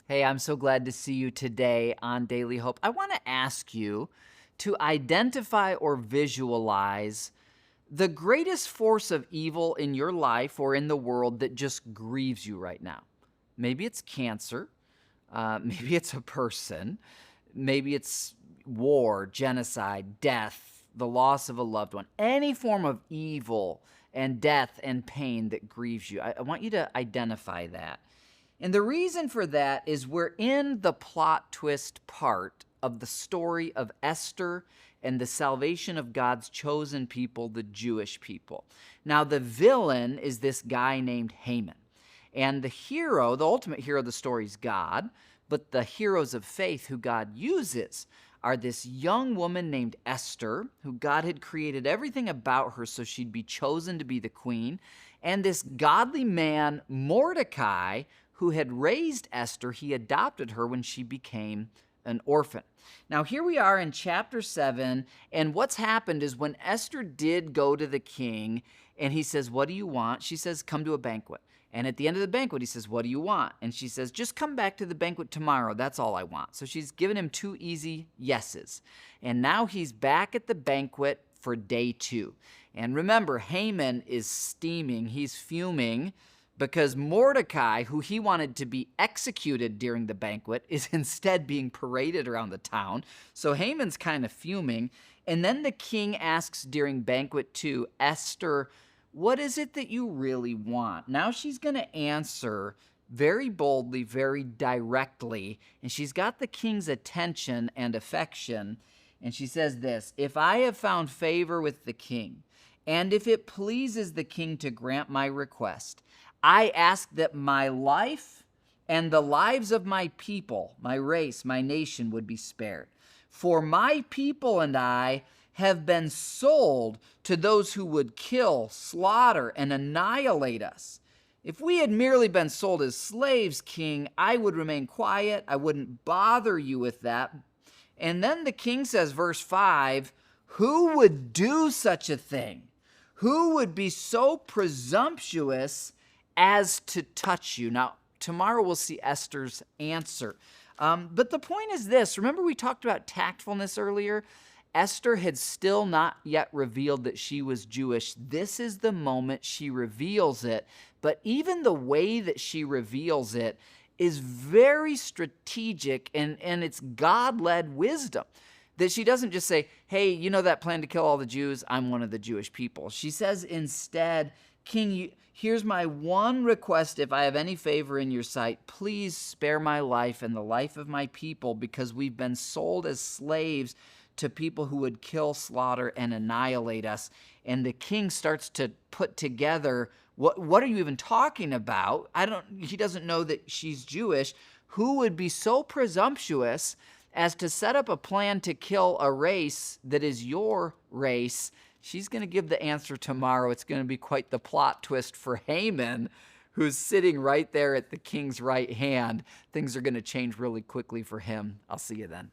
Hey, I'm so glad to see you today on Daily Hope. I want to ask you to identify or visualize the greatest force of evil in your life or in the world that just grieves you right now. Maybe it's cancer, maybe it's a person, maybe it's war, genocide, death, the loss of a loved one, any form of evil and death and pain that grieves you. I want you to identify that. And the reason for that is we're in the plot twist part of the story of Esther and the salvation of God's chosen people, the Jewish people. Now, the villain is this guy named Haman. And the hero, the ultimate hero of the story is God, but the heroes of faith who God uses are this young woman named Esther, who God had created everything about her so she'd be chosen to be the queen, and this godly man, Mordecai, who had raised Esther. He adopted her when she became an orphan. Now, here we are in chapter 7, and what's happened is when Esther did go to the king, and he says, "What do you want?" She says, "Come to a banquet." And at the end of the banquet, he says, "What do you want?" And she says, "Just come back to the banquet tomorrow. That's all I want." So she's given him 2 easy yeses. And now he's back at the banquet for day 2. And remember, Haman is steaming. He's fuming because Mordecai, who he wanted to be executed during the banquet, is instead being paraded around the town. So Haman's kind of fuming. And then the king asks during banquet 2, Esther, "What is it that you really want?" Now she's going to answer very boldly, very directly, and she's got the king's attention and affection. And she says this, "If I have found favor with the king, and if it pleases the king to grant my request, I ask that my life and the lives of my people, my race, my nation would be spared. For my people and I have been sold to those who would kill, slaughter, and annihilate us. If we had merely been sold as slaves, king, I would remain quiet. I wouldn't bother you with that." And then the king says, verse 5, "Who would do such a thing? Who would be so presumptuous as to touch you?" Now, tomorrow we'll see Esther's answer. But the point is this. Remember we talked about tactfulness earlier? Esther had still not yet revealed that she was Jewish. This is the moment she reveals it. But even the way that she reveals it is very strategic, and it's God-led wisdom. That she doesn't just say, "Hey, you know that plan to kill all the Jews? I'm one of the Jewish people." She says instead, "King, here's my one request. If I have any favor in your sight, please spare my life and the life of my people, because we've been sold as slaves to people who would kill, slaughter, and annihilate us." And the king starts to put together, what are you even talking about? He doesn't know that she's Jewish. Who would be so presumptuous as to set up a plan to kill a race that is your race? She's going to give the answer tomorrow. It's going to be quite the plot twist for Haman, who's sitting right there at the king's right hand. Things are going to change really quickly for him. I'll see you then.